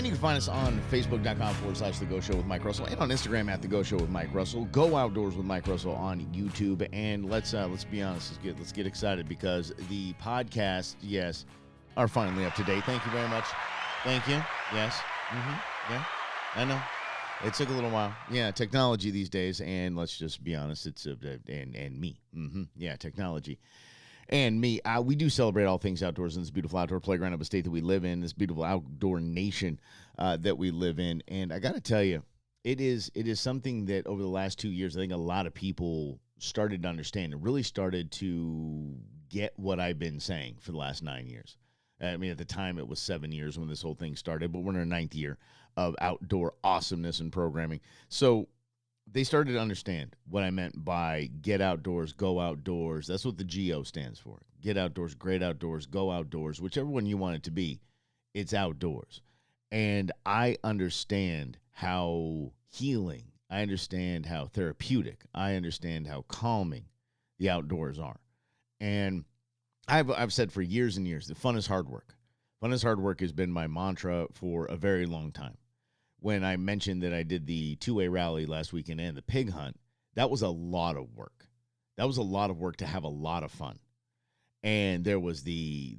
And you can find us on Facebook.com/The Go Show with Mike Russell, and on Instagram at The Go Show with Mike Russell. Go Outdoors with Mike Russell on YouTube. And let's be honest, let's get excited because the podcasts, yes, are finally up to date. Thank you very much. Thank you. Yes. Yeah, I know. It took a little while. Yeah, technology these days, and let's just be honest, it's and me. Yeah, technology. And me, we do celebrate all things outdoors in this beautiful outdoor playground of a state that we live in, this beautiful outdoor nation that we live in. And I got to tell you, it is something that over the last 2 years, I think a lot of people started to understand and really started to get what I've been saying for the last 9 years. I mean, at the time, it was 7 years when this whole thing started, but we're in our 9th year of outdoor awesomeness and programming. So they started to understand what I meant by get outdoors, go outdoors. That's what the GO stands for. Get outdoors, great outdoors, go outdoors, whichever one you want it to be, it's outdoors. And I understand how healing, I understand how therapeutic, I understand how calming the outdoors are. And I've said for years and years that fun is hard work. Fun is hard work has been my mantra for a very long time. When I mentioned that I did the 2A rally last weekend and the pig hunt, that was a lot of work. That was a lot of work to have a lot of fun. And there was the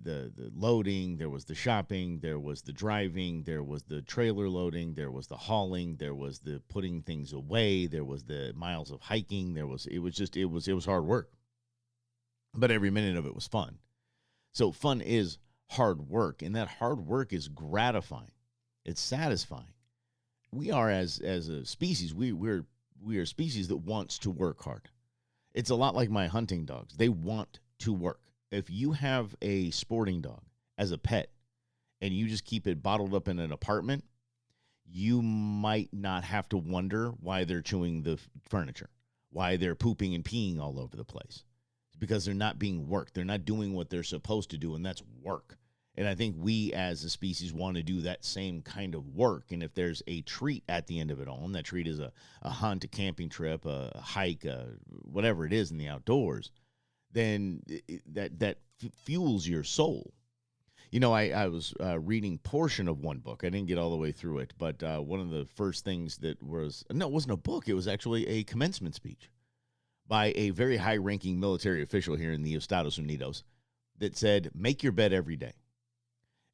loading, there was the shopping, there was the driving, there was the trailer loading, there was the hauling, there was the putting things away, there was the miles of hiking, it was hard work. But every minute of it was fun. So fun is hard work, and that hard work is gratifying. It's satisfying. We are as a species, we are a species that wants to work hard. It's a lot like my hunting dogs. They want to work. If you have a sporting dog as a pet and you just keep it bottled up in an apartment, you might not have to wonder why they're chewing the furniture, why they're pooping and peeing all over the place. It's because they're not being worked. They're not doing what they're supposed to do, and that's work. And I think we as a species want to do that same kind of work. And if there's a treat at the end of it all, and that treat is a hunt, a camping trip, a hike, whatever it is in the outdoors, then that fuels your soul. You know, I was reading portion of one book. I didn't get all the way through it, but one of the first things that was, no, it wasn't a book. It was actually a commencement speech by a very high-ranking military official here in the Estados Unidos that said, make your bed every day.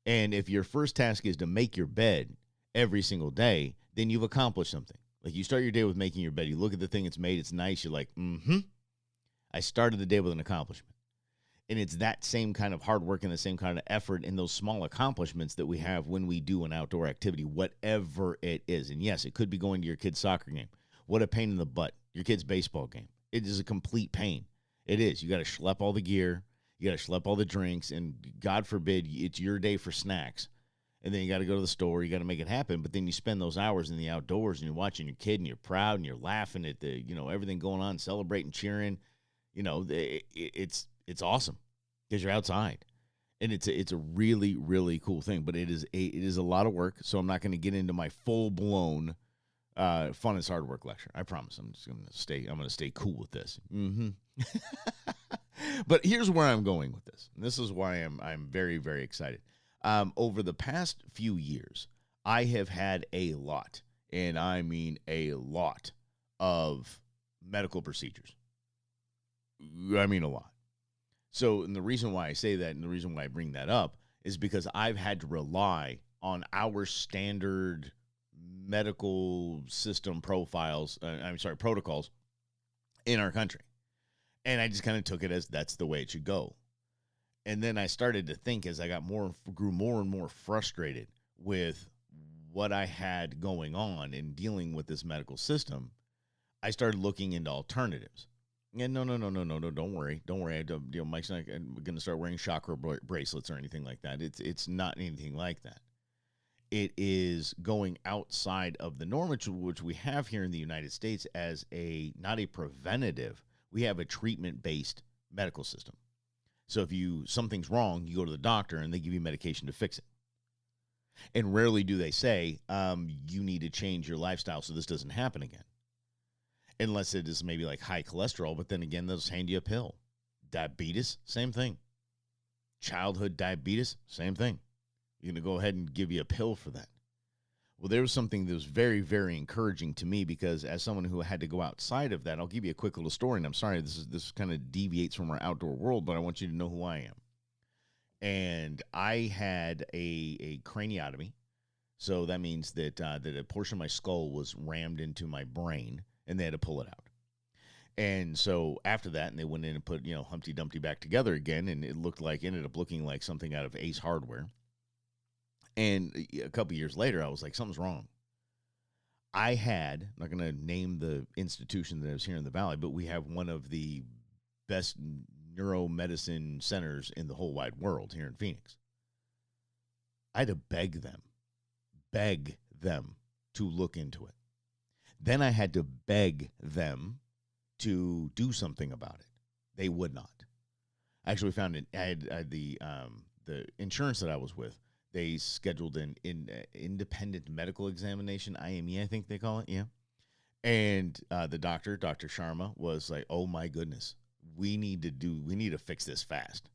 And if your first task is to make your bed every single day, then you've accomplished something. Like you start your day with making your bed. You look at the thing it's made. It's nice. You're like, I started the day with an accomplishment. And it's that same kind of hard work and the same kind of effort in those small accomplishments that we have when we do an outdoor activity, whatever it is. And yes, it could be going to your kid's soccer game. What a pain in the butt. Your kid's baseball game. It is a complete pain. It is. You got to schlep all the gear. You got to schlep all the drinks, and God forbid it's your day for snacks. And then you got to go to the store. You got to make it happen. But then you spend those hours in the outdoors, and you're watching your kid, and you're proud, and you're laughing at the, everything going on, celebrating, cheering. It's awesome because you're outside, and it's a really, really cool thing. But it is a lot of work. So I'm not going to get into my full blown fun is hard work lecture. I promise. I'm going to stay cool with this. But here's where I'm going with this. And this is why I'm very, very excited. Over the past few years, I have had a lot, and I mean a lot, of medical procedures. I mean a lot. So, and the reason why I say that and the reason why I bring that up is because I've had to rely on our standard medical system protocols in our country. And I just kind of took it as that's the way it should go. And then I started to think as I grew more and more frustrated with what I had going on in dealing with this medical system, I started looking into alternatives. And no, don't worry. Mike's not going to start wearing chakra bracelets or anything like that. It's not anything like that. It is going outside of the norm, which we have here in the United States as not a preventative. We have a treatment-based medical system. So if something's wrong, you go to the doctor and they give you medication to fix it. And rarely do they say, you need to change your lifestyle so this doesn't happen again. Unless it is maybe like high cholesterol, but then again, they'll just hand you a pill. Diabetes, same thing. Childhood diabetes, same thing. You're going to go ahead and give you a pill for that. Well, there was something that was very, very encouraging to me because as someone who had to go outside of that, I'll give you a quick little story. And I'm sorry, this kind of deviates from our outdoor world, but I want you to know who I am. And I had a craniotomy. So that means that a portion of my skull was rammed into my brain, and they had to pull it out. And so after that, and they went in and put, Humpty Dumpty back together again, and it ended up looking like something out of Ace Hardware. And a couple years later, I was like, something's wrong. I'm not going to name the institution that is here in the Valley, but we have one of the best neuromedicine centers in the whole wide world here in Phoenix. I had to beg them to look into it. Then I had to beg them to do something about it. They would not. I actually found it. I had the insurance that I was with. They scheduled an independent medical examination, IME, I think they call it, yeah. And the doctor, Dr. Sharma, was like, "Oh my goodness, we need to fix this fast."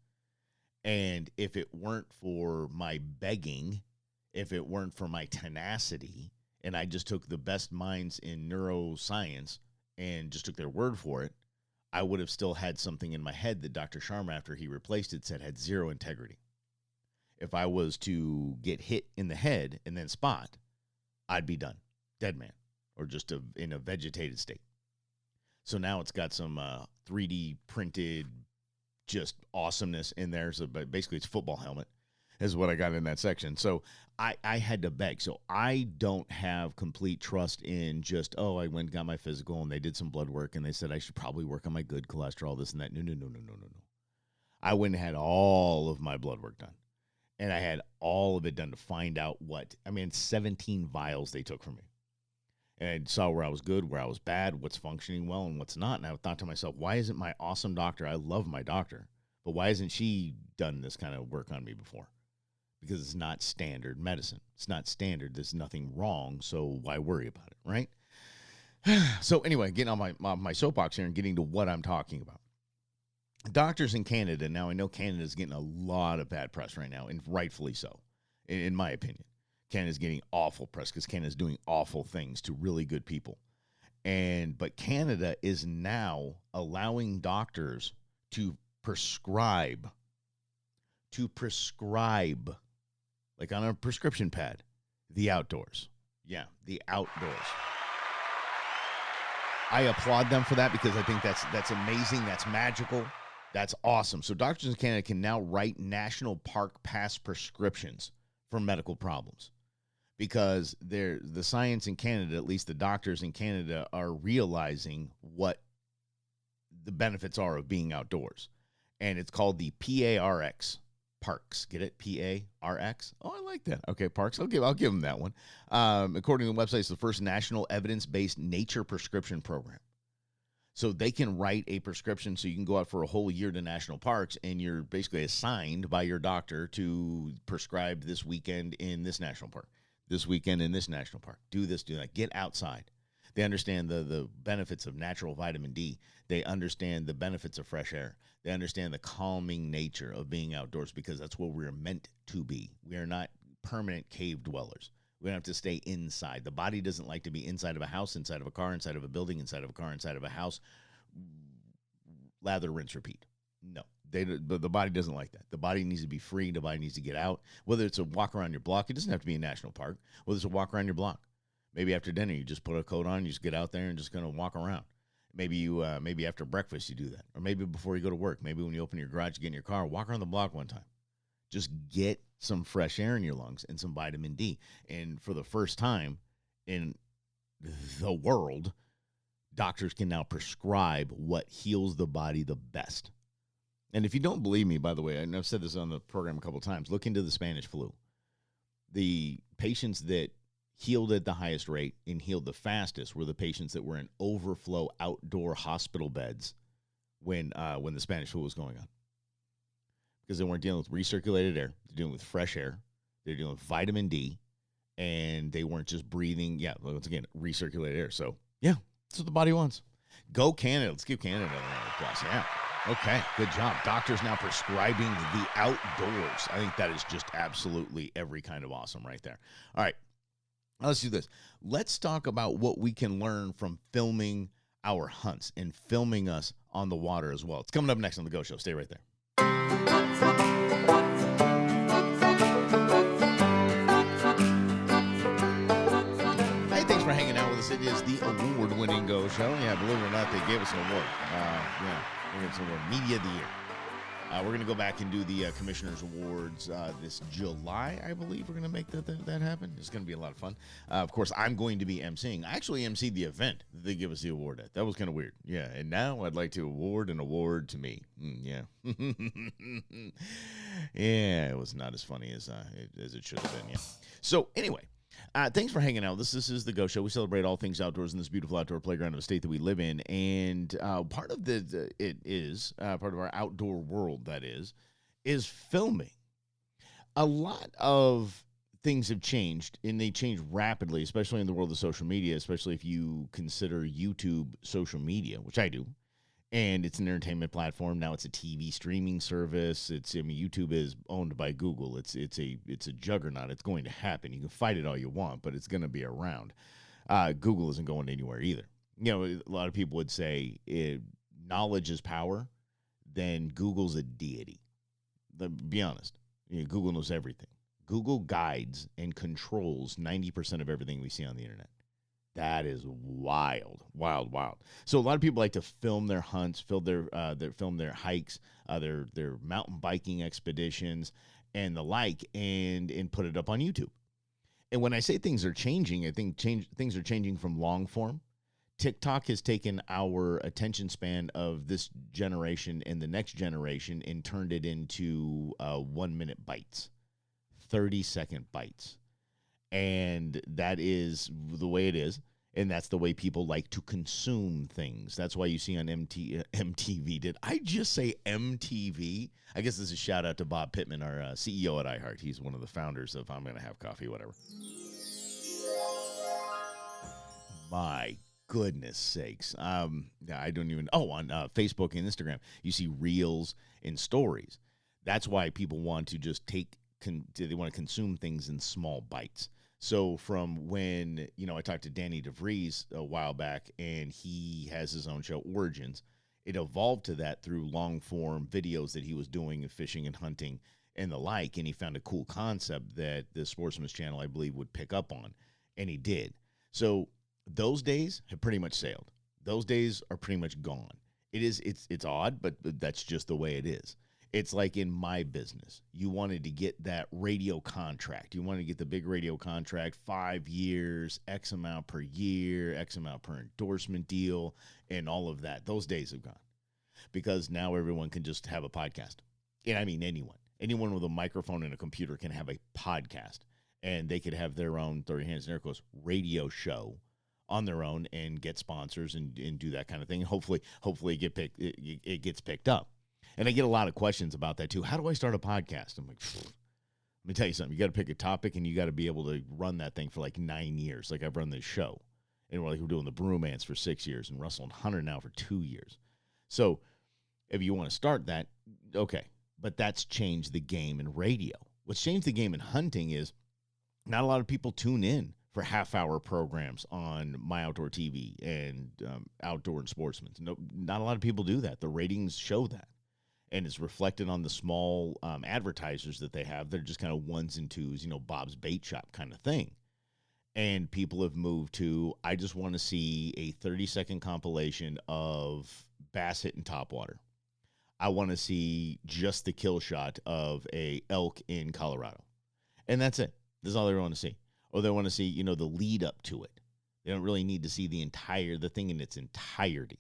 And if it weren't for my begging, if it weren't for my tenacity, and I just took the best minds in neuroscience and just took their word for it, I would have still had something in my head that Dr. Sharma, after he replaced it, said had zero integrity. If I was to get hit in the head and then spot, I'd be done, dead man, or just in a vegetated state. So now it's got some 3D printed just awesomeness in there. So but basically it's a football helmet is what I got in that section. So I had to beg. So I don't have complete trust in just, I went and got my physical and they did some blood work and they said I should probably work on my good cholesterol, this and that. No. I went and had all of my blood work done. And I had all of it done to find out 17 vials they took from me. And I saw where I was good, where I was bad, what's functioning well and what's not. And I thought to myself, why isn't my awesome doctor, I love my doctor, but why hasn't she done this kind of work on me before? Because it's not standard medicine. It's not standard. There's nothing wrong, so why worry about it, right? So anyway, getting on my soapbox here and getting to what I'm talking about. Doctors in Canada, now I know Canada's getting a lot of bad press right now, and rightfully so, in my opinion. Canada's getting awful press because Canada's doing awful things to really good people. But Canada is now allowing doctors to prescribe, like on a prescription pad, the outdoors. Yeah, the outdoors. I applaud them for that because I think that's amazing. That's magical. That's awesome. So doctors in Canada can now write national park pass prescriptions for medical problems because the science in Canada, at least the doctors in Canada, are realizing what the benefits are of being outdoors. And it's called the PARX. Parks. Get it? PARX. Oh, I like that. Okay, Parks. I'll give them that one. According to the website, it's the first national evidence-based nature prescription program. So they can write a prescription so you can go out for a whole year to national parks, and you're basically assigned by your doctor to prescribe this weekend in this national park, this weekend in this national park. Do this, do that. Get outside. They understand the benefits of natural vitamin D. They understand the benefits of fresh air. They understand the calming nature of being outdoors because that's what we're meant to be. We are not permanent cave dwellers. We don't have to stay inside. The body doesn't like to be inside of a house, inside of a car, inside of a building, inside of a car, inside of a house. Lather, rinse, repeat. No, the body doesn't like that. The body needs to be free. The body needs to get out. Whether it's a walk around your block, it doesn't have to be a national park. Whether it's a walk around your block. Maybe after dinner, you just put a coat on, you just get out there and just kind of walk around. Maybe after breakfast you do that. Or maybe before you go to work. Maybe when you open your garage, get in your car, walk around the block one time. Just get some fresh air in your lungs and some vitamin D. And for the first time in the world, doctors can now prescribe what heals the body the best. And if you don't believe me, by the way, and I've said this on the program a couple of times, look into the Spanish flu. The patients that healed at the highest rate and healed the fastest were the patients that were in overflow outdoor hospital beds when the Spanish flu was going on. Because they weren't dealing with recirculated air. They're dealing with fresh air. They're dealing with vitamin D. And they weren't just breathing, once again, recirculated air. So, that's what the body wants. Go Canada. Let's give Canada another round of applause. Yeah. Okay, good job. Doctors now prescribing the outdoors. I think that is just absolutely every kind of awesome right there. All right. Let's do this. Let's talk about what we can learn from filming our hunts and filming us on the water as well. It's coming up next on The Go Show. Stay right there. Hey, thanks for hanging out with us. It is the award-winning Go Show. Yeah, believe it or not, they gave us an award. They gave us an award, Media of the Year. We're going to go back and do the Commissioner's Awards this July, I believe. We're going to make that happen. It's going to be a lot of fun. Of course, I'm going to be emceeing. I actually emceed the event that they give us the award at. That was kind of weird. Yeah, and now I'd like to award an award to me. Yeah. Yeah, it was not as funny as it should have been, yeah. So, anyway. Thanks for hanging out. This is the Go Show. We celebrate all things outdoors in this beautiful outdoor playground of the state that we live in. And part of part of our outdoor world, that is filming. A lot of things have changed, and they change rapidly, especially in the world of social media, especially if you consider YouTube social media, which I do. And it's an entertainment platform. Now it's a TV streaming service. YouTube is owned by Google. It's a juggernaut. It's going to happen. You can fight it all you want, but it's going to be around. Google isn't going anywhere either. A lot of people would say knowledge is power. Then Google's a deity. Be honest. Google knows everything. Google guides and controls 90% of everything we see on the internet. That is wild. So a lot of people like to film their hunts, film their hikes, their mountain biking expeditions, and the like, and put it up on YouTube. And when I say things are changing, I think things are changing from long form. TikTok has taken our attention span of this generation and the next generation and turned it into 1 minute bites, 30-second bites. And that is the way it is. And that's the way people like to consume things. That's why you see on MTV. Did I just say MTV? I guess this is a shout out to Bob Pittman, our CEO at iHeart. He's one of the founders of I'm Gonna Have Coffee, whatever. My goodness sakes. I don't even. Oh, on Facebook and Instagram, you see reels and stories. That's why people want to just they want to consume things in small bites. So from when, I talked to Danny DeVries a while back, and he has his own show, Origins, it evolved to that through long-form videos that he was doing of fishing and hunting and the like, and he found a cool concept that the Sportsman's Channel, I believe, would pick up on, and he did. So those days have pretty much sailed. Those days are pretty much gone. It's odd, but that's just the way it is. It's like in my business. You wanted to get that radio contract. You wanted to get the big radio contract, 5 years, X amount per year, X amount per endorsement deal, and all of that. Those days have gone because now everyone can just have a podcast. And I mean anyone. Anyone with a microphone and a computer can have a podcast, and they could have their own 30 hands and air quotes radio show on their own and get sponsors and do that kind of thing. Hopefully it gets picked up. And I get a lot of questions about that, too. How do I start a podcast? I'm like, let me tell you something. You got to pick a topic, and you got to be able to run that thing for like 9 years. Like I've run this show. And we're doing the Brewmans for 6 years and Russell and Hunter now for 2 years. So if you want to start that, okay. But that's changed the game in radio. What's changed the game in hunting is not a lot of people tune in for half-hour programs on My Outdoor TV and Outdoor and Sportsman. No, not a lot of people do that. The ratings show that. And it's reflected on the small advertisers that they have. They're just kind of ones and twos, Bob's Bait Shop kind of thing. And people have moved to, I just want to see a 30-second compilation of bass hitting topwater. I want to see just the kill shot of a elk in Colorado. And that's it. That's all they want to see. Or they want to see, the lead up to it. They don't really need to see the thing in its entirety.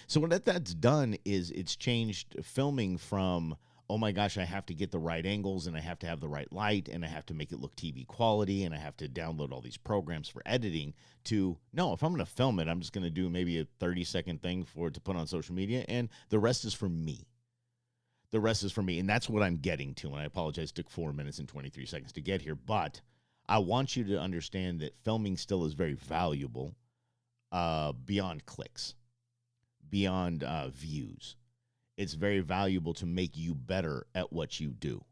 So what that's done is it's changed filming from, oh my gosh, I have to get the right angles and I have to have the right light and I have to make it look TV quality and I have to download all these programs for editing to, no, if I'm going to film it, I'm just going to do maybe a 30-second thing for it to put on social media, and the rest is for me. The rest is for me, and that's what I'm getting to, and I apologize, it took 4 minutes and 23 seconds to get here, but I want you to understand that filming still is very valuable beyond clicks. Beyond views. It's very valuable to make you better at what you do.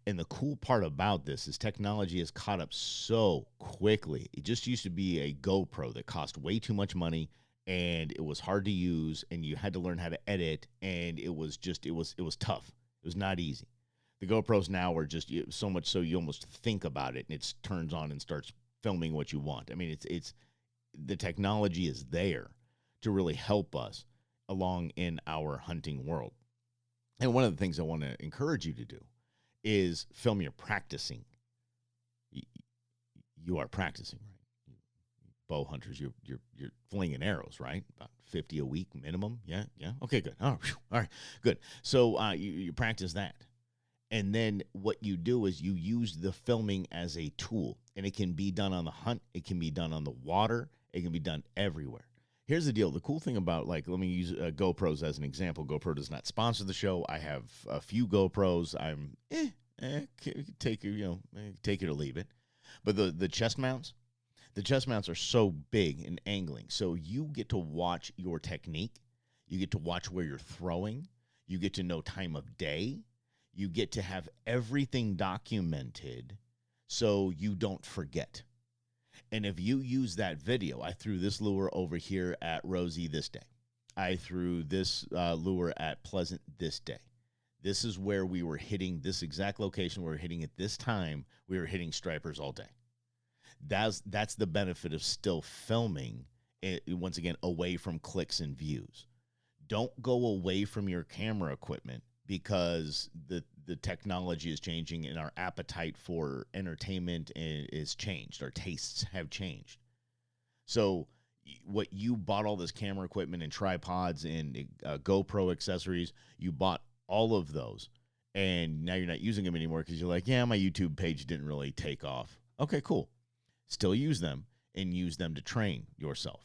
And the cool part about this is technology has caught up so quickly. It just used to be a GoPro that cost way too much money, and it was hard to use, and you had to learn how to edit, and it was tough. It was not easy. The GoPros now are just so much so you almost think about it, and it turns on and starts filming what you want. I mean, it's the technology is there to really help us along in our hunting world. And one of the things I want to encourage you to do is film your practicing. You are practicing, right? Bow hunters, you're flinging arrows, right? About 50 a week minimum. Yeah. Okay, good. All right, good. So you practice that. And then what you do is you use the filming as a tool. And it can be done on the hunt. It can be done on the water. It can be done everywhere. Here's the deal. The cool thing about, like, let me use GoPros as an example. GoPro does not sponsor the show. I have a few GoPros. I'm take it or leave it. But the chest mounts are so big and angling. So you get to watch your technique. You get to watch where you're throwing. You get to know time of day. You get to have everything documented so you don't forget. And if you use that video, I threw this lure over here at Rosie this day. I threw this lure at Pleasant this day. This is where we were hitting this exact location. We were hitting at this time. We were hitting stripers all day. That's the benefit of still filming, once again, away from clicks and views. Don't go away from your camera equipment because the technology is changing and our appetite for entertainment is changed. Our tastes have changed. So what you bought all this camera equipment and tripods and GoPro accessories, you bought all of those, and now you're not using them anymore because you're like, yeah, my YouTube page didn't really take off. Okay, cool. Still use them and use them to train yourself.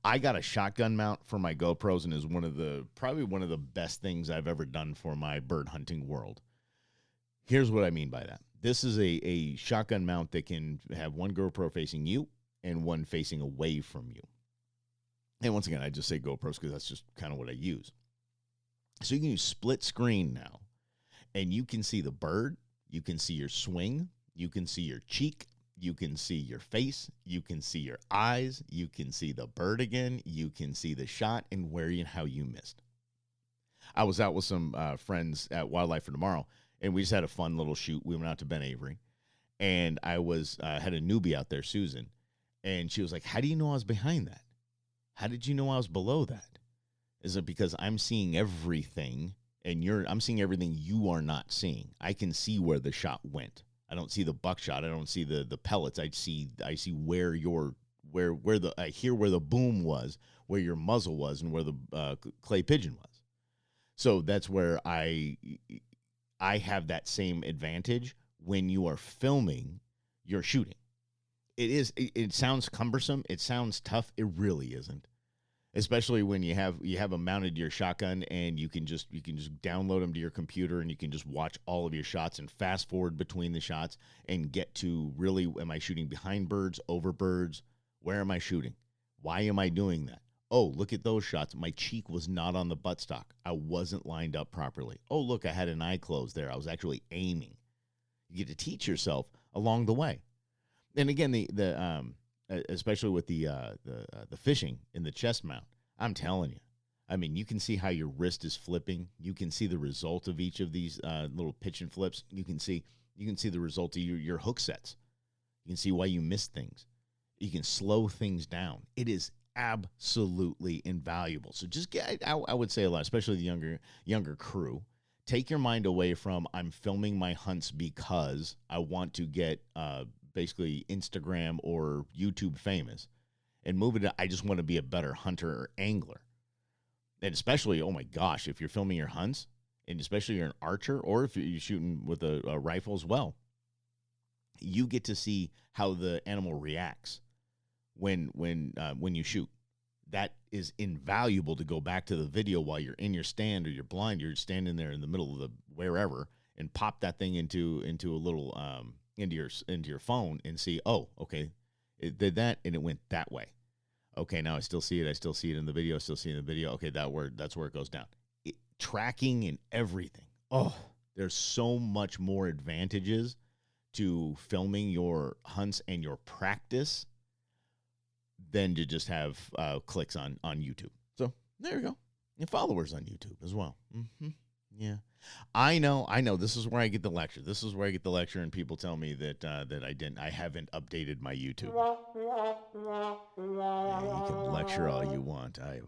I got a shotgun mount for my GoPros and is probably one of the best things I've ever done for my bird hunting world. Here's what I mean by that. This is a shotgun mount that can have one GoPro facing you and one facing away from you. And once again, I just say GoPros because that's just kind of what I use. So you can use split screen now, and you can see the bird, you can see your swing, you can see your cheek, you can see your face, you can see your eyes, you can see the bird again, you can see the shot and where and how you missed. I was out with some friends at Wildlife for Tomorrow, and we just had a fun little shoot. We went out to Ben Avery, and I had a newbie out there, Susan, and she was like, how do you know I was behind that? How did you know I was below that? Is it because I'm seeing everything, and I'm seeing everything you are not seeing? I can see where the shot went. I don't see the buckshot. I don't see the pellets. I see where I hear where the boom was, where your muzzle was, and where the clay pigeon was. So that's where I have that same advantage when you are filming your shooting. It sounds cumbersome. It sounds tough. It really isn't. Especially when you have them mounted to your shotgun and you can just download them to your computer and you can just watch all of your shots and fast forward between the shots and get to really, am I shooting behind birds, over birds? Where am I shooting? Why am I doing that? Oh, look at those shots. My cheek was not on the buttstock. I wasn't lined up properly. Oh, look, I had an eye closed there. I was actually aiming. You get to teach yourself along the way. And again, especially with the fishing in the chest mount, I'm telling you. I mean, you can see how your wrist is flipping. You can see the result of each of these little pitch and flips. You can see the result of your hook sets. You can see why you missed things. You can slow things down. It is absolutely invaluable. So just I would say a lot, especially the younger crew. Take your mind away from I'm filming my hunts because I want to get basically Instagram or YouTube famous, and move it to I just want to be a better hunter or angler. And especially, oh my gosh, if you're filming your hunts, and especially you're an archer, or if you're shooting with a rifle as well, you get to see how the animal reacts when you shoot. That is invaluable to go back to the video while you're in your stand or you're blind. You're standing there in the middle of the wherever and pop that thing into a little into your phone and see, oh, okay, it did that and it went that way. Okay, now I still see it. I still see it in the video. I still see it in the video. Okay, that's where it goes down. Tracking and everything. Oh, There's so much more advantages to filming your hunts and your practice than to just have clicks on YouTube. So there you go. And followers on YouTube as well. Yeah. I know. This is where I get the lecture. And people tell me that I haven't updated my YouTube. Yeah, you can lecture all you want. I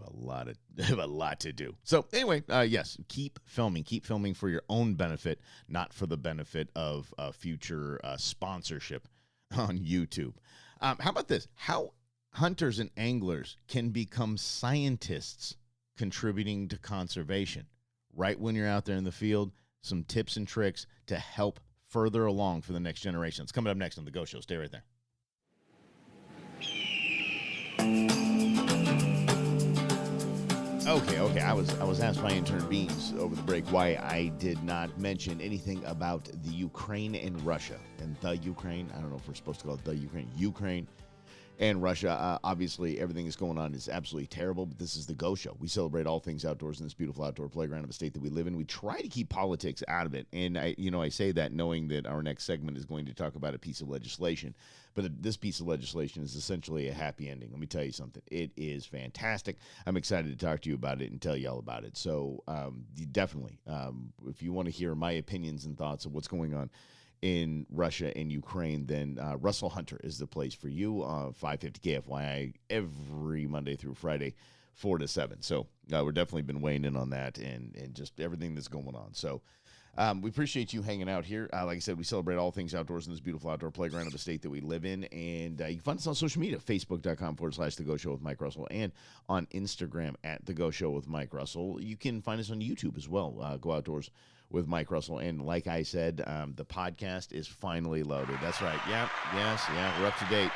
have a lot to do. So anyway, yes, keep filming for your own benefit, not for the benefit of future sponsorship on YouTube. How about this? How hunters and anglers can become scientists contributing to conservation. Right when you're out there in the field, some tips and tricks to help further along for the next generation. It's coming up next on The Go Show. Stay right there. Okay. I was asked by intern Beans over the break why I did not mention anything about the Ukraine and Russia. And the Ukraine, I don't know if we're supposed to call it the Ukraine and Russia. Obviously, everything that's going on is absolutely terrible, but this is the Go Show. We celebrate all things outdoors in this beautiful outdoor playground of a state that we live in. We try to keep politics out of it, and I say that knowing that our next segment is going to talk about a piece of legislation, but this piece of legislation is essentially a happy ending. Let me tell you something. It is fantastic. I'm excited to talk to you about it and tell you all about it. So definitely, if you want to hear my opinions and thoughts of what's going on in Russia and Ukraine, then Russell Hunter is the place for you. 550 KFYI every Monday through Friday, 4 to 7. So we're definitely been weighing in on that and just everything that's going on. So we appreciate you hanging out here. Like I said, we celebrate all things outdoors in this beautiful outdoor playground of the state that we live in. And you can find us on social media, facebook.com/The Go Show with Mike Russell, and on Instagram at The Go Show with Mike Russell. You can find us on YouTube as well. Go Outdoors with Mike Russell. And like I said, the podcast is finally loaded. That's right. Yeah, we're up to date.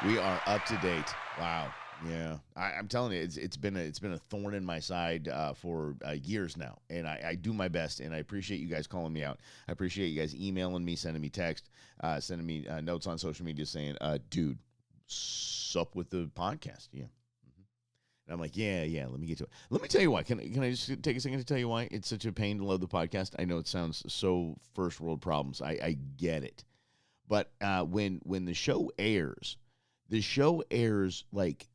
We are up to date. Wow. Yeah, I'm telling you, it's been a thorn in my side for years now, and I do my best, and I appreciate you guys calling me out. I appreciate you guys emailing me, sending me text, sending me notes on social media saying, dude, sup with the podcast. Yeah. And I'm like, yeah, let me get to it. Let me tell you why. Can I just take a second to tell you why it's such a pain to load the podcast? I know it sounds so first world problems. I get it. But when the show airs like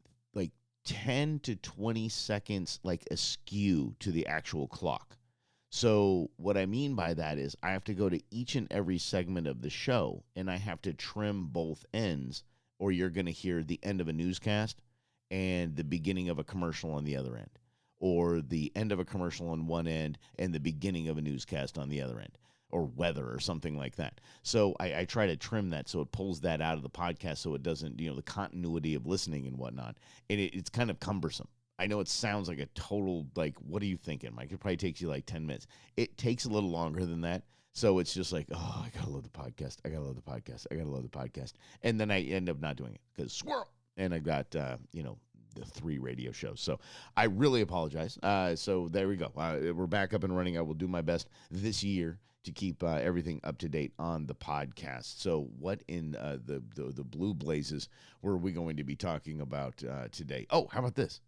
10 to 20 seconds like askew to the actual clock. So what I mean by that is I have to go to each and every segment of the show, and I have to trim both ends, or you're going to hear the end of a newscast and the beginning of a commercial on the other end, or the end of a commercial on one end and the beginning of a newscast on the other end, or weather or something like that. So I try to trim that so it pulls that out of the podcast so it doesn't, the continuity of listening and whatnot. And it's kind of cumbersome. I know it sounds like a total, like, what are you thinking, Mike? It probably takes you like 10 minutes. It takes a little longer than that. So it's just like, oh, I got to load the podcast. And then I end up not doing it because squirrel. And I got, the 3 radio shows. So I really apologize. So there we go. We're back up and running. I will do my best this year to keep everything up to date on the podcast. So what in the blue blazes were we going to be talking about today? Oh, how about this?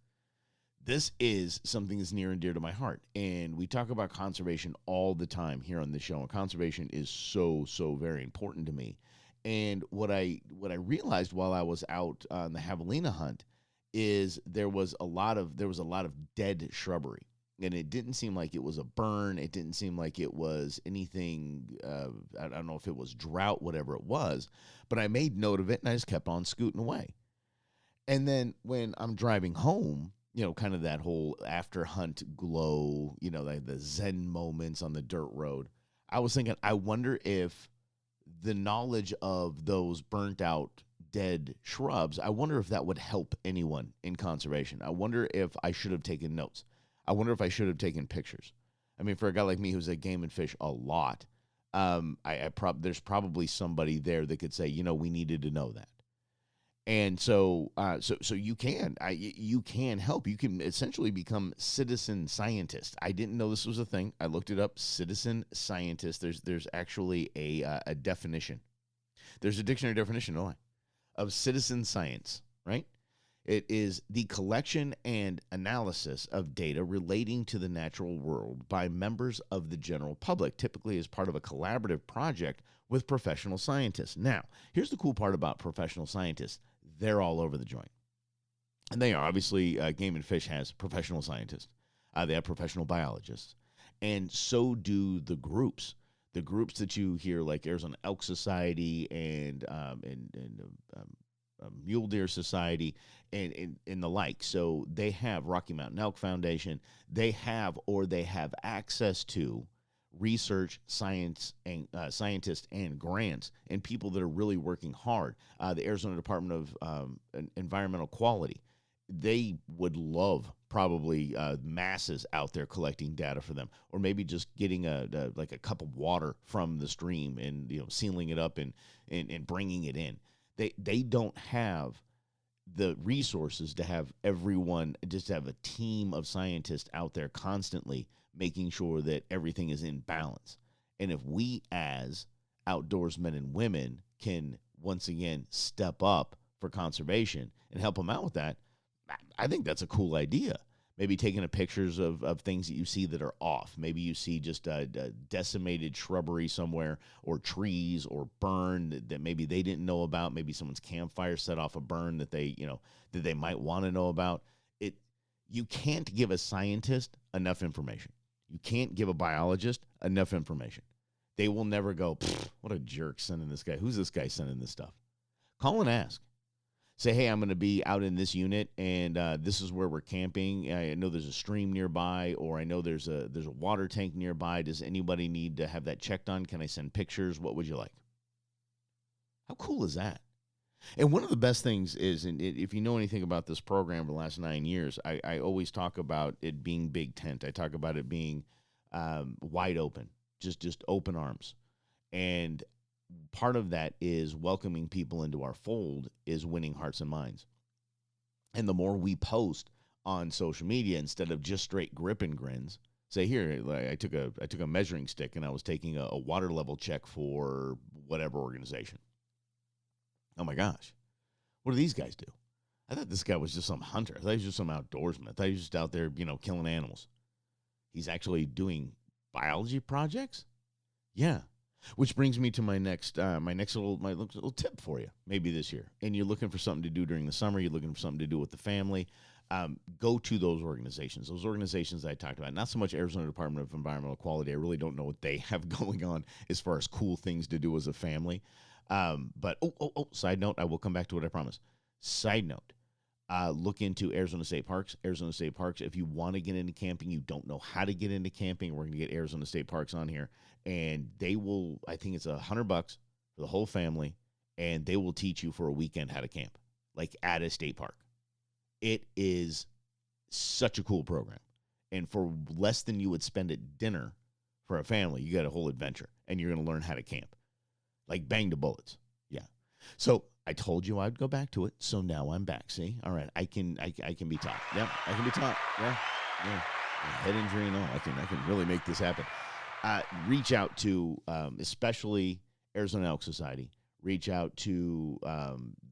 This is something that's near and dear to my heart. And we talk about conservation all the time here on the show. And conservation is so, so very important to me. And what I realized while I was out on the javelina hunt is there was a lot of dead shrubbery. And it didn't seem like it was a burn. It didn't seem like it was anything, I don't know if it was drought, whatever it was. But I made note of it, and I just kept on scooting away. And then when I'm driving home, kind of that whole after-hunt glow, like the zen moments on the dirt road, I was thinking, I wonder if the knowledge of those burnt-out dead shrubs, I wonder if that would help anyone in conservation. I wonder if I should have taken notes. I wonder if I should have taken pictures. I mean, for a guy like me who's at Game and Fish a lot, there's probably somebody there that could say, we needed to know that. And so you can help. You can essentially become citizen scientist. I didn't know this was a thing. I looked it up. Citizen scientist. There's actually a definition. There's a dictionary definition, of citizen science, right? It is the collection and analysis of data relating to the natural world by members of the general public, typically as part of a collaborative project with professional scientists. Now, here's the cool part about professional scientists. They're all over the joint. And they are. Obviously, Game and Fish has professional scientists. They have professional biologists. And so do the groups. The groups that you hear, like Arizona Elk Society and Mule Deer Society and the like. So they have Rocky Mountain Elk Foundation. They have access to research, science, and scientists and grants and people that are really working hard. The Arizona Department of Environmental Quality, they would love probably masses out there collecting data for them, or maybe just getting like a cup of water from the stream and sealing it up and bringing it in. They don't have the resources to have everyone, just have a team of scientists out there constantly making sure that everything is in balance. And if we as outdoorsmen and women can once again step up for conservation and help them out with that, I think that's a cool idea. Maybe taking pictures of things that you see that are off. Maybe you see just a decimated shrubbery somewhere, or trees, or burn that maybe they didn't know about. Maybe someone's campfire set off a burn that they might want to know about. You can't give a scientist enough information. You can't give a biologist enough information. They will never go, what a jerk sending this guy. Who's this guy sending this stuff? Call and ask. Say, hey, I'm going to be out in this unit, and this is where we're camping. I know there's a stream nearby, or I know there's a water tank nearby. Does anybody need to have that checked on? Can I send pictures? What would you like? How cool is that? And one of the best things is, and if you know anything about this program for the last 9 years, I always talk about it being big tent. I talk about it being wide open, just open arms. And part of that is welcoming people into our fold is winning hearts and minds. And the more we post on social media instead of just straight grip and grins, say, here, I took a measuring stick and I was taking a water level check for whatever organization. Oh my gosh, what do these guys do? I thought this guy was just some hunter. I thought he was just some outdoorsman. I thought he was just out there, killing animals. He's actually doing biology projects? Yeah. Which brings me to my next little tip for you, maybe this year. And you're looking for something to do during the summer. You're looking for something to do with the family. Go to those organizations. Those organizations that I talked about. Not so much Arizona Department of Environmental Quality. I really don't know what they have going on as far as cool things to do as a family. But side note, I will come back to what I promised. Side note. Look into Arizona State Parks. Arizona State Parks, if you want to get into camping, you don't know how to get into camping, we're going to get Arizona State Parks on here. And they will, I think it's $100 for the whole family, and they will teach you for a weekend how to camp, like at a state park. It is such a cool program. And for less than you would spend at dinner for a family, you got a whole adventure, and you're going to learn how to camp. Like bang to bullets. Yeah. So I told you I'd go back to it, so now I'm back. See? All right, I can be taught. Yeah, I can be taught. Yeah. Head injury and all. I can really make this happen. Reach out to especially Arizona Elk Society. Reach out to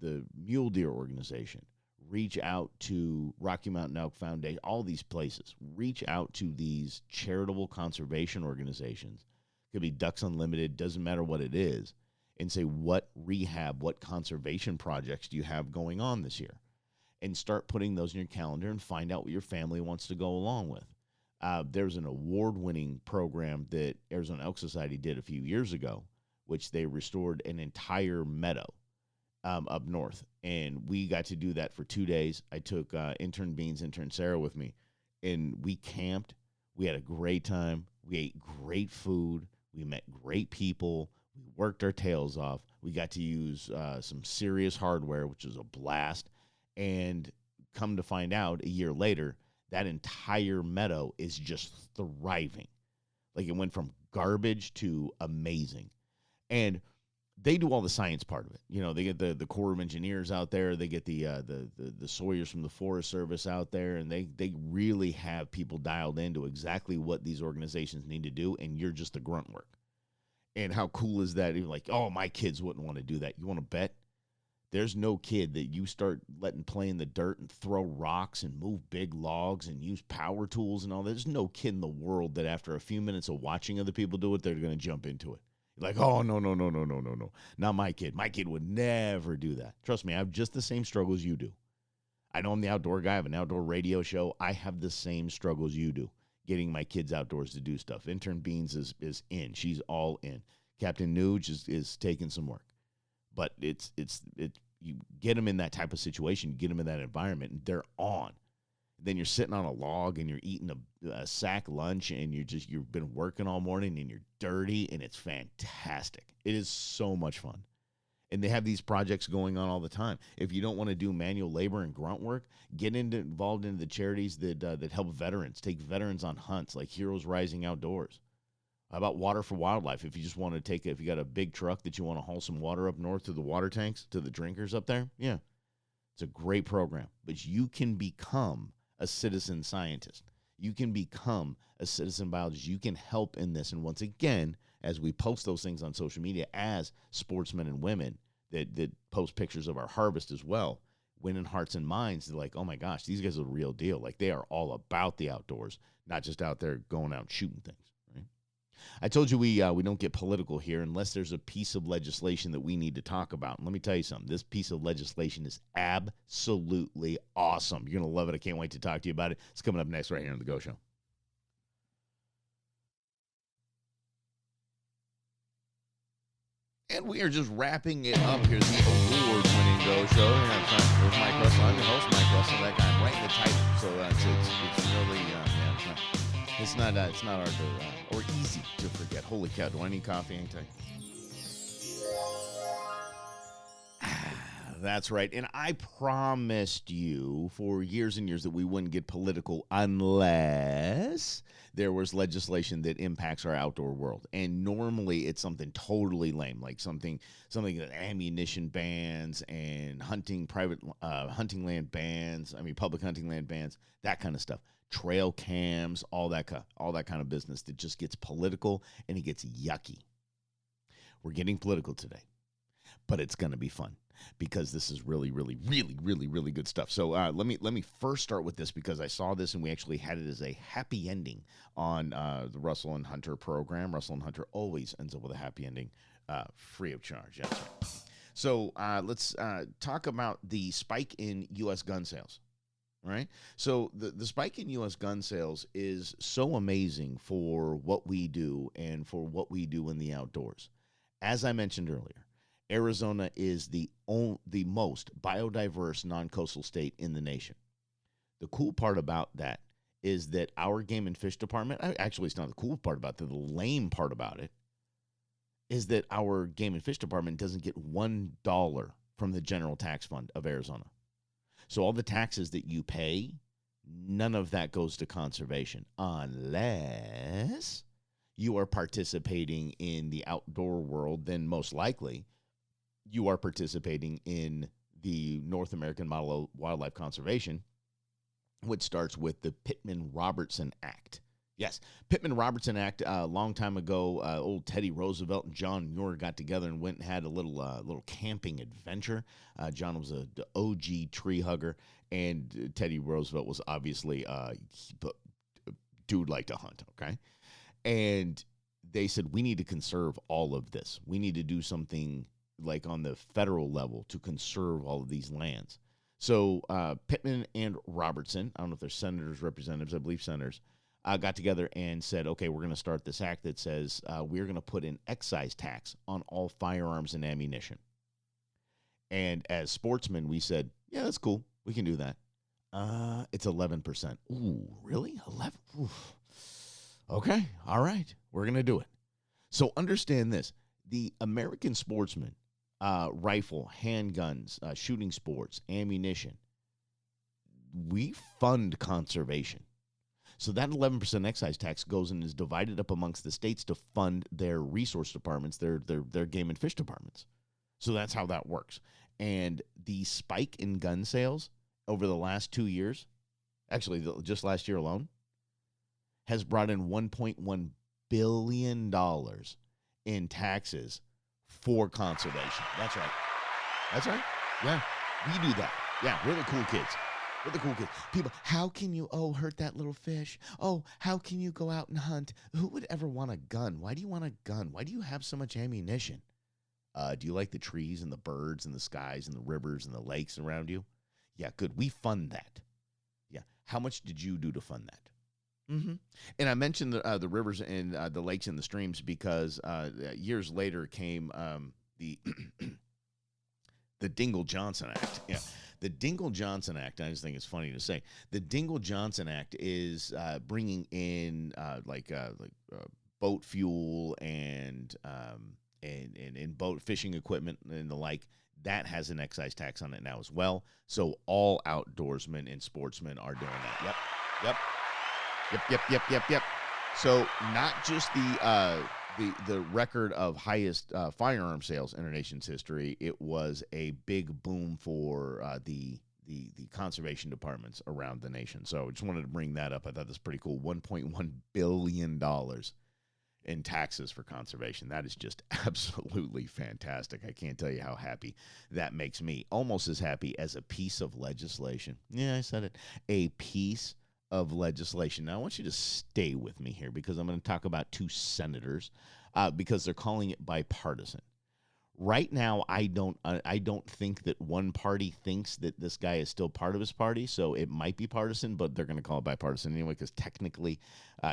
the Mule Deer organization. Reach out to Rocky Mountain Elk Foundation. All these places. Reach out to these charitable conservation organizations. Could be Ducks Unlimited. Doesn't matter what it is. And say, what rehab, what conservation projects do you have going on this year? And start putting those in your calendar and find out what your family wants to go along with. There's an award-winning program that Arizona Elk Society did a few years ago, which they restored an entire meadow up north. And we got to do that for 2 days. I took intern Sarah with me, and we camped. We had a great time. We ate great food. We met great people. We worked our tails off. We got to use some serious hardware, which was a blast. And come to find out, a year later, that entire meadow is just thriving. Like it went from garbage to amazing. And they do all the science part of it. They get the Corps of Engineers out there. They get the Sawyers from the Forest Service out there. And they really have people dialed into exactly what these organizations need to do. And you're just the grunt work. And how cool is that? You're like, oh, my kids wouldn't want to do that. You want to bet? There's no kid that you start letting play in the dirt and throw rocks and move big logs and use power tools and all that. There's no kid in the world that after a few minutes of watching other people do it, they're going to jump into it. Like, oh, no, no, no, no, no, no, no. Not my kid. My kid would never do that. Trust me, I have just the same struggles you do. I know I'm the outdoor guy. I have an outdoor radio show. I have the same struggles you do getting my kids outdoors to do stuff. Intern Beans is in. She's all in. Captain Nuge is taking some work. But it's you get them in that type of situation, you get them in that environment, and they're on. Then you're sitting on a log and you're eating a sack lunch, and you've been working all morning and you're dirty, and it's fantastic. It is so much fun. And they have these projects going on all the time. If you don't want to do manual labor and grunt work, get involved in the charities that help veterans, take veterans on hunts like Heroes Rising Outdoors. How about Water for Wildlife? If you just want to if you got a big truck that you want to haul some water up north to the water tanks, to the drinkers up there, yeah, it's a great program. But you can become a citizen scientist. You can become a citizen biologist. You can help in this. And once again, as we post those things on social media as sportsmen and women that post pictures of our harvest as well, winning hearts and minds, they're like, oh my gosh, these guys are the real deal. Like, they are all about the outdoors, not just out there going out and shooting things. I told you we don't get political here unless there's a piece of legislation that we need to talk about. And let me tell you something. This piece of legislation is absolutely awesome. You're going to love it. I can't wait to talk to you about it. It's coming up next right here on The Go Show. And we are just wrapping it up. Here's the award-winning Go Show. Yeah, with Mike Russell. I'm your host, Mike Russell. That guy right in the title. So it's really, it's not hard to, or easy to forget. Holy cow, do I need coffee? Ain't I? That's right. And I promised you for years and years that we wouldn't get political unless there was legislation that impacts our outdoor world. And normally it's something totally lame, like something that ammunition bans and public hunting land bans, that kind of stuff. Trail cams, all that kind of business that just gets political and it gets yucky. We're getting political today, but it's going to be fun because this is really, really, really, really, really good stuff. So let me first start with this because I saw this and we actually had it as a happy ending on the Russell and Hunter program. Russell and Hunter always ends up with a happy ending, free of charge. That's right. So let's talk about the spike in U.S. gun sales. Right. So the spike in U.S. gun sales is so amazing for what we do and for what we do in the outdoors. As I mentioned earlier, Arizona is the most biodiverse non-coastal state in the nation. The cool part about that is that our Game and Fish Department, actually it's not the cool part about it, the lame part about it, is that our Game and Fish Department doesn't get $1 from the general tax fund of Arizona. So all the taxes that you pay, none of that goes to conservation unless you are participating in the outdoor world. Then most likely you are participating in the North American Model of Wildlife Conservation, which starts with the Pittman-Robertson Act. Yes, Pittman-Robertson Act, a long time ago, old Teddy Roosevelt and John Muir got together and went and had a little camping adventure. John was the OG tree hugger, and Teddy Roosevelt was obviously dude liked to hunt, okay? And they said, we need to conserve all of this. We need to do something like on the federal level to conserve all of these lands. So Pittman and Robertson, I don't know if they're senators, representatives, I believe senators, got together and said, okay, we're going to start this act that says we're going to put an excise tax on all firearms and ammunition. And as sportsmen, we said, yeah, that's cool. We can do that. It's 11%. Ooh, really? 11? Oof. Okay, all right. We're going to do it. So understand this. The American sportsman, rifle, handguns, shooting sports, ammunition, we fund conservation. So that 11% excise tax goes and is divided up amongst the states to fund their resource departments, their game and fish departments. So that's how that works. And the spike in gun sales over the last 2 years, actually just last year alone, has brought in $1.1 billion in taxes for conservation. That's right. That's right. Yeah, we do that. Yeah, we're the cool kids. We're the cool kids. People, how can you, hurt that little fish? Oh, how can you go out and hunt? Who would ever want a gun? Why do you want a gun? Why do you have so much ammunition? Do you like the trees and the birds and the skies and the rivers and the lakes around you? Yeah, good. We fund that. Yeah. How much did you do to fund that? And I mentioned the rivers and the lakes and the streams because years later came the the Dingle Johnson Act. Yeah, the Dingle Johnson Act. I just think it's funny to say the Dingle Johnson Act is bringing in boat fuel and boat fishing equipment and the like. That has an excise tax on it now as well. So all outdoorsmen and sportsmen are doing that. Yep. So not just the record of highest firearm sales in our nation's history. It was a big boom for the conservation departments around the nation. So I just wanted to bring that up. I thought that's pretty cool. $1.1 billion in taxes for conservation. That is just absolutely fantastic. I can't tell you how happy that makes me. Almost as happy as a piece of legislation. Yeah, I said it. A piece of legislation. Now, I want you to stay with me here because I'm going to talk about two senators because they're calling it bipartisan. Right now, I don't think that one party thinks that this guy is still part of his party, so it might be partisan, but they're going to call it bipartisan anyway because technically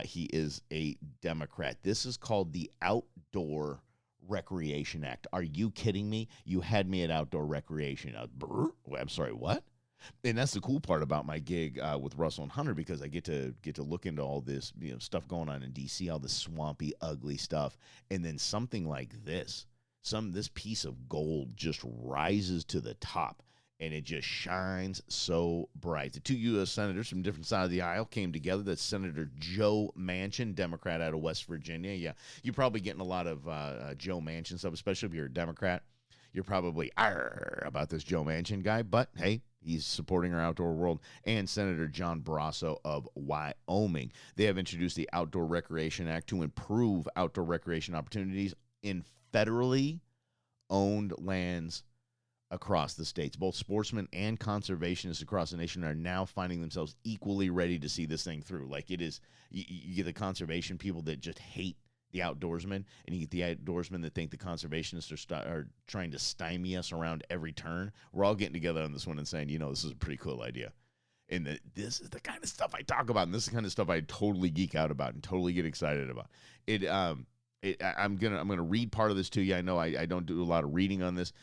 he is a Democrat. This is called the Outdoor Recreation Act. Are you kidding me? You had me at outdoor recreation. I'm sorry, what? And that's the cool part about my gig with Russell and Hunter because I get to look into all this stuff going on in DC, all this swampy, ugly stuff, and then something like this. This piece of gold just rises to the top, and it just shines so bright. The two U.S. senators from different sides of the aisle came together. That's Senator Joe Manchin, Democrat out of West Virginia. Yeah, you're probably getting a lot of Joe Manchin stuff, especially if you're a Democrat. You're probably about this Joe Manchin guy, but hey, he's supporting our outdoor world. And Senator John Barrasso of Wyoming. They have introduced the Outdoor Recreation Act to improve outdoor recreation opportunities in federally owned lands across the states. Both sportsmen and conservationists across the nation are now finding themselves equally ready to see this thing through. Like it is, you get the conservation people that just hate the outdoorsmen, and you get the outdoorsmen that think the conservationists are trying to stymie us around every turn. We're all getting together on this one and saying, this is a pretty cool idea. And this is the kind of stuff I talk about, and this is the kind of stuff I totally geek out about and totally get excited about. I'm gonna read part of this to you. I know I don't do a lot of reading on this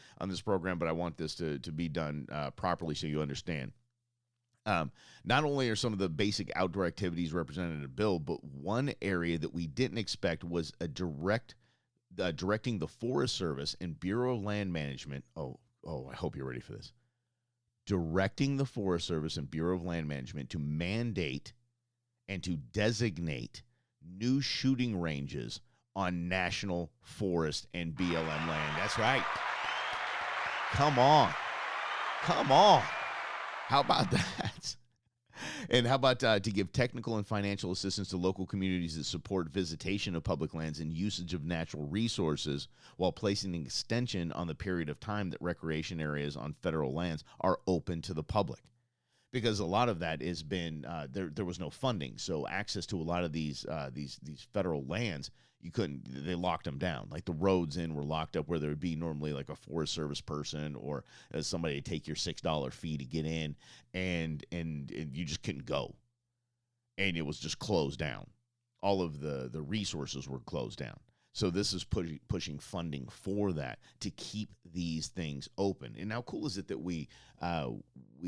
program, but I want this to be done properly so you understand. Not only are some of the basic outdoor activities represented in a bill, but one area that we didn't expect was directing the Forest Service and Bureau of Land Management. Oh, I hope you're ready for this. Directing the Forest Service and Bureau of Land Management to mandate and to designate new shooting ranges on national forest and BLM land. That's right. Come on. How about that? And how about to give technical and financial assistance to local communities that support visitation of public lands and usage of natural resources while placing an extension on the period of time that recreation areas on federal lands are open to the public. Because a lot of that has been there was no funding, so access to a lot of these federal lands they locked them down. Like the roads were locked up where there would be normally like a Forest Service person or somebody to take your $6 fee to get in, and you just couldn't go, and it was just closed down. All of the resources were closed down. So this is pushing funding for that to keep these things open. And how cool is it that we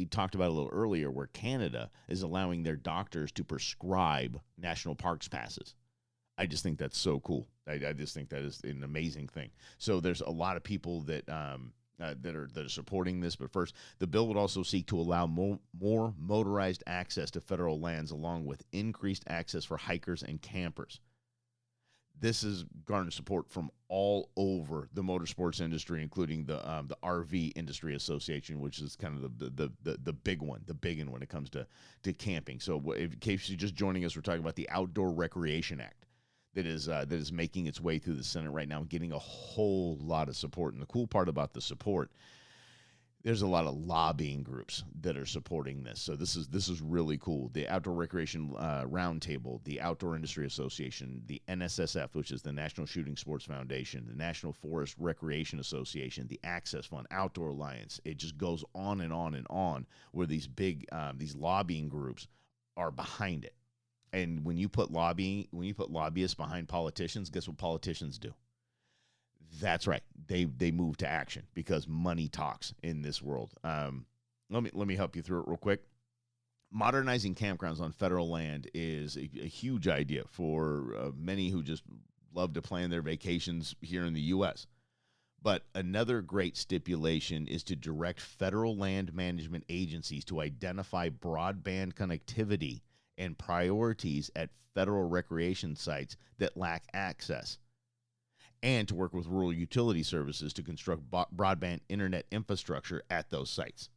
talked about a little earlier where Canada is allowing their doctors to prescribe national parks passes. I just think that's so cool. I just think that is an amazing thing. So there's a lot of people that are supporting this. But first, the bill would also seek to allow more motorized access to federal lands along with increased access for hikers and campers. This has garnered support from all over the motorsports industry, including the RV Industry Association, which is kind of the big one when it comes to camping. So in case you're just joining us, we're talking about the Outdoor Recreation Act that is making its way through the Senate right now and getting a whole lot of support. And the cool part about the support, There's a lot of lobbying groups that are supporting this. So this is really cool. The Outdoor Recreation Roundtable, the Outdoor Industry Association, the NSSF, which is the National Shooting Sports Foundation, the National Forest Recreation Association, the Access Fund, Outdoor Alliance. It just goes on and on and on, where these big these lobbying groups are behind it. And when you put lobbyists behind politicians, guess what politicians do? That's right. They move to action because money talks in this world. Let me help you through it real quick. Modernizing campgrounds on federal land is a huge idea for many who just love to plan their vacations here in the U.S. But another great stipulation is to direct federal land management agencies to identify broadband connectivity and priorities at federal recreation sites that lack access, and to work with rural utility services to construct broadband internet infrastructure at those sites.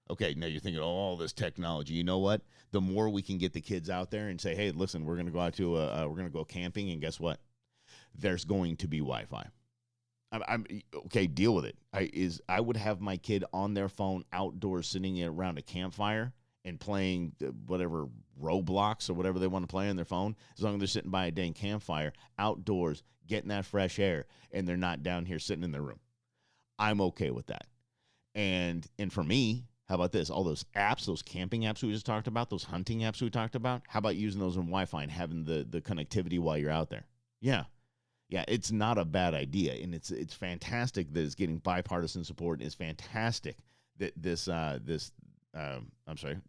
Okay, now you're thinking, oh, all this technology. You know what? The more we can get the kids out there and say, hey, listen, we're going to go out to we're going to go camping, and guess what? There's going to be Wi-Fi. I'm okay. Deal with it. I would have my kid on their phone outdoors, sitting around a campfire and playing whatever Roblox or whatever they want to play on their phone, as long as they're sitting by a dang campfire outdoors, getting that fresh air, and they're not down here sitting in their room. I'm okay with that. And for me, how about this? All those apps, those camping apps we just talked about, those hunting apps we talked about, how about using those on Wi-Fi and having the connectivity while you're out there? Yeah, it's not a bad idea, and it's fantastic that it's getting bipartisan support. It's fantastic that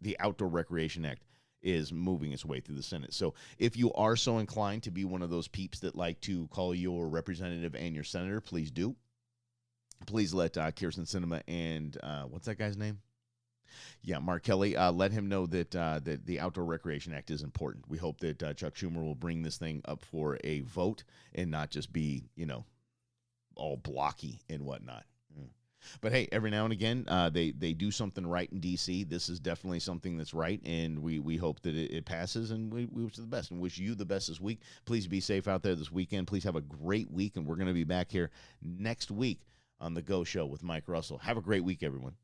the Outdoor Recreation Act is moving its way through the Senate. So if you are so inclined to be one of those peeps that like to call your representative and your senator, please do. Please let Kirsten Sinema and what's that guy's name? Yeah, Mark Kelly. Let him know that the Outdoor Recreation Act is important. We hope that Chuck Schumer will bring this thing up for a vote and not just be, all blocky and whatnot. But hey, every now and again, they do something right in D.C. This is definitely something that's right, and we hope that it passes, and we wish you the best and wish you the best this week. Please be safe out there this weekend. Please have a great week, and we're going to be back here next week on The Go Show with Mike Russell. Have a great week, everyone.